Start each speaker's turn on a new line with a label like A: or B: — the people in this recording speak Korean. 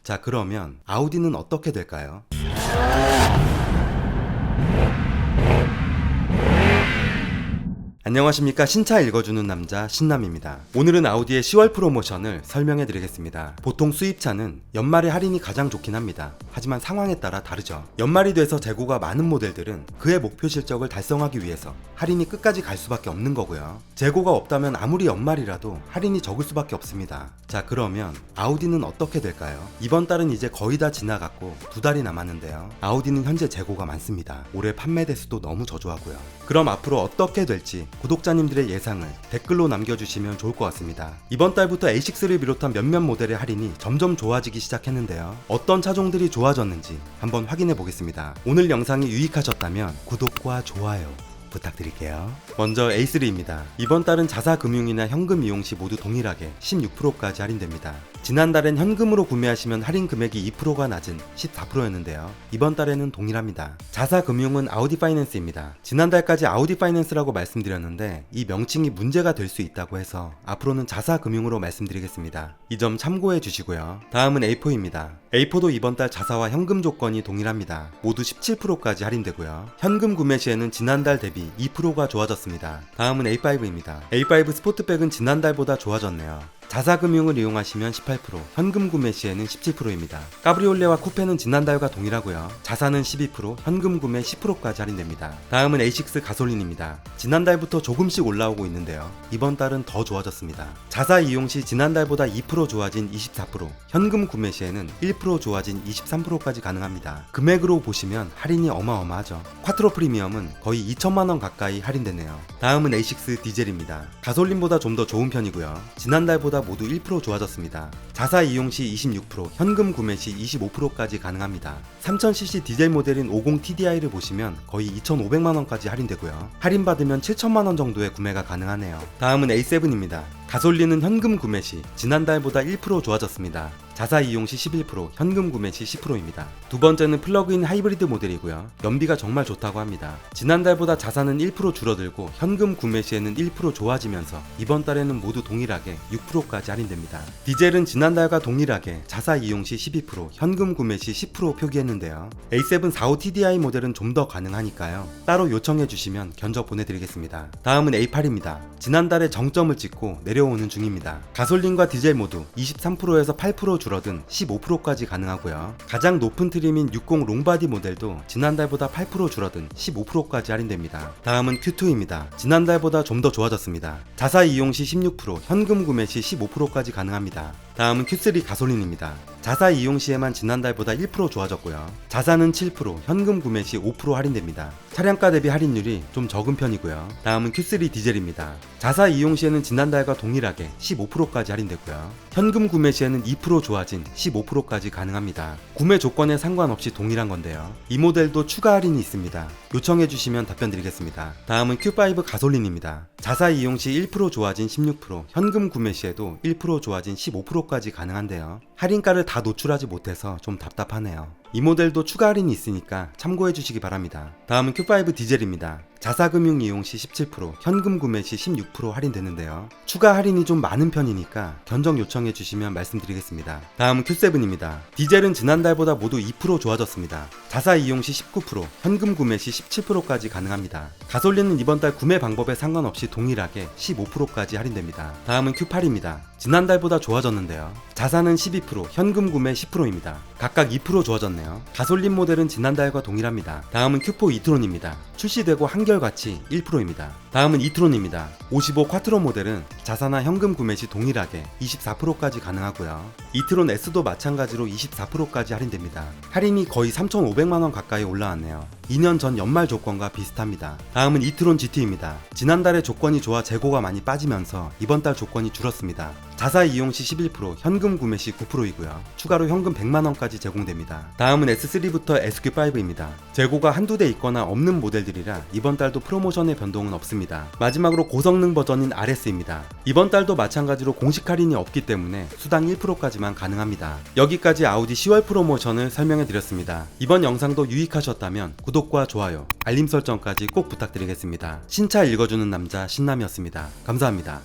A: 자, 그러면 아우디는 어떻게 될까요? 안녕하십니까. 신차 읽어주는 남자 신남입니다. 오늘은 아우디의 10월 프로모션을 설명해 드리겠습니다. 보통 수입차는 연말에 할인이 가장 좋긴 합니다. 하지만 상황에 따라 다르죠. 연말이 돼서 재고가 많은 모델들은 그의 목표 실적을 달성하기 위해서 할인이 끝까지 갈 수밖에 없는 거고요. 재고가 없다면 아무리 연말이라도 할인이 적을 수밖에 없습니다. 자, 그러면 아우디는 어떻게 될까요? 이번 달은 이제 거의 다 지나갔고 2달이 남았는데요. 아우디는 현재 재고가 많습니다. 올해 판매 대수도 너무 저조하고요. 그럼 앞으로 어떻게 될지 구독자님들의 예상을 댓글로 남겨주시면 좋을 것 같습니다. 이번 달부터 A6를 비롯한 몇몇 모델의 할인이 점점 좋아지기 시작했는데요. 어떤 차종들이 좋아졌는지 한번 확인해 보겠습니다. 오늘 영상이 유익하셨다면 구독과 좋아요 부탁드릴게요. 먼저 A3입니다. 이번 달은 자사금융이나 현금 이용 시 모두 동일하게 16%까지 할인됩니다. 지난달엔 현금으로 구매하시면 할인 금액이 2%가 낮은 14%였는데요. 이번 달에는 동일합니다. 자사금융은 아우디 파이낸스입니다. 지난달까지 아우디 파이낸스라고 말씀드렸는데 이 명칭이 문제가 될 수 있다고 해서 앞으로는 자사금융으로 말씀드리겠습니다. 이 점 참고해 주시고요. 다음은 A4입니다. A4도 이번 달 자사와 현금 조건이 동일합니다. 모두 17%까지 할인되고요. 현금 구매 시에는 지난달 대비 2%가 좋아졌습니다. 다음은 A5입니다. A5 스포트백은 지난달보다 좋아졌네요. 자사금융을 이용하시면 18%, 현금 구매 시에는 17%입니다. 카브리올레와 쿠페는 지난달과 동일하고요. 자사는 12%, 현금 구매 10%까지 할인됩니다. 다음은 A6 가솔린입니다. 지난달부터 조금씩 올라오고 있는데요. 이번 달은 더 좋아졌습니다. 자사 이용 시 지난달보다 2% 좋아진 24%, 현금 구매 시에는 1% 좋아진 23%까지 가능합니다. 금액으로 보시면 할인이 어마어마하죠. 콰트로 프리미엄은 거의 2천만원 가까이 할인되네요. 다음은 A6 디젤입니다. 가솔린보다 좀 더 좋은 편이고요. 지난달보다 모두 1% 좋아졌습니다. 자사 이용 시 26%, 현금 구매 시 25%까지 가능합니다. 3000cc 디젤 모델인 50TDI를 보시면 거의 2,500만원까지 할인되고요. 할인받으면 7천만원 정도의 구매가 가능하네요. 다음은 A7입니다. 가솔린은 현금 구매 시 지난달보다 1% 좋아졌습니다. 자사 이용 시 11%, 현금 구매 시 10%입니다. 두 번째는 플러그인 하이브리드 모델이고요. 연비가 정말 좋다고 합니다. 지난달보다 자사는 1% 줄어들고 현금 구매 시에는 1% 좋아지면서 이번 달에는 모두 동일하게 6%까지 할인됩니다. 디젤은 지난달과 동일하게 자사 이용 시 12%, 현금 구매 시 10% 표기했는데요. A7 45TDI 모델은 좀 더 가능하니까요. 따로 요청해 주시면 견적 보내드리겠습니다. 다음은 A8입니다. 지난달에 정점을 찍고 내려오는 중입니다. 가솔린과 디젤 모두 23%에서 8% 줄어든 15%까지 가능하고요. 가장 높은 트림인 60 롱바디 모델도 지난달보다 8% 줄어든 15%까지 할인됩니다. 다음은 Q2입니다. 지난달보다 좀 더 좋아졌습니다. 자사 이용 시 16%, 현금 구매 시 15%까지 가능합니다. 다음은 Q3 가솔린입니다. 자사 이용 시에만 지난달보다 1% 좋아졌고요. 자사는 7%, 현금 구매 시 5% 할인됩니다. 차량가 대비 할인율이 좀 적은 편이고요. 다음은 Q3 디젤입니다. 자사 이용 시에는 지난달과 동일하게 15%까지 할인되고요. 현금 구매 시에는 2% 좋아진 15%까지 가능합니다. 구매 조건에 상관없이 동일한 건데요. 이 모델도 추가 할인이 있습니다. 요청해 주시면 답변 드리겠습니다. 다음은 Q5 가솔린입니다. 자사 이용 시 1% 좋아진 16%, 현금 구매 시에도 1% 좋아진 15%까지 가능한데요. 할인가를 다 노출하지 못해서 좀 답답하네요. 이 모델도 추가 할인이 있으니까 참고해 주시기 바랍니다. 다음은 Q5 디젤입니다. 자사금융 이용 시 17%, 현금 구매 시 16% 할인되는데요. 추가 할인이 좀 많은 편이니까 견적 요청해 주시면 말씀드리겠습니다. 다음은 Q7입니다. 디젤은 지난달보다 모두 2% 좋아졌습니다. 자사 이용 시 19%, 현금 구매 시 17%까지 가능합니다. 가솔린은 이번 달 구매 방법에 상관없이 동일하게 15%까지 할인됩니다. 다음은 Q8입니다. 지난달보다 좋아졌는데요. 자사는 12%, 현금 구매 10%입니다. 각각 2% 좋아졌네요. 가솔린 모델은 지난달과 동일합니다. 다음은 Q4 이트론입니다. 출시되고 한결같이 1%입니다. 다음은 이트론입니다. 55 콰트로 모델은 자사나 현금 구매 시 동일하게 24%까지 가능하고요. 이트론 S도 마찬가지로 24%까지 할인됩니다. 할인이 거의 3,500만원 가까이 올라왔네요. 2년 전 연말 조건과 비슷합니다. 다음은 이트론 GT입니다. 지난달에 조건이 좋아 재고가 많이 빠지면서 이번 달 조건이 줄었습니다. 자사 이용 시 11%, 현금 구매 시 9%이고요. 추가로 현금 100만원까지 제공됩니다. 다음은 S3부터 SQ5입니다. 재고가 한두 대 있거나 없는 모델들이라 이번 달도 프로모션의 변동은 없습니다. 마지막으로 고성능 버전인 RS입니다. 이번 달도 마찬가지로 공식 할인이 없기 때문에 수당 1%까지만 가능합니다. 여기까지 아우디 10월 프로모션을 설명해 드렸습니다. 이번 영상도 유익하셨다면 구독과 좋아요, 알림 설정까지 꼭 부탁드리겠습니다. 신차 읽어주는 남자 신남이었습니다. 감사합니다.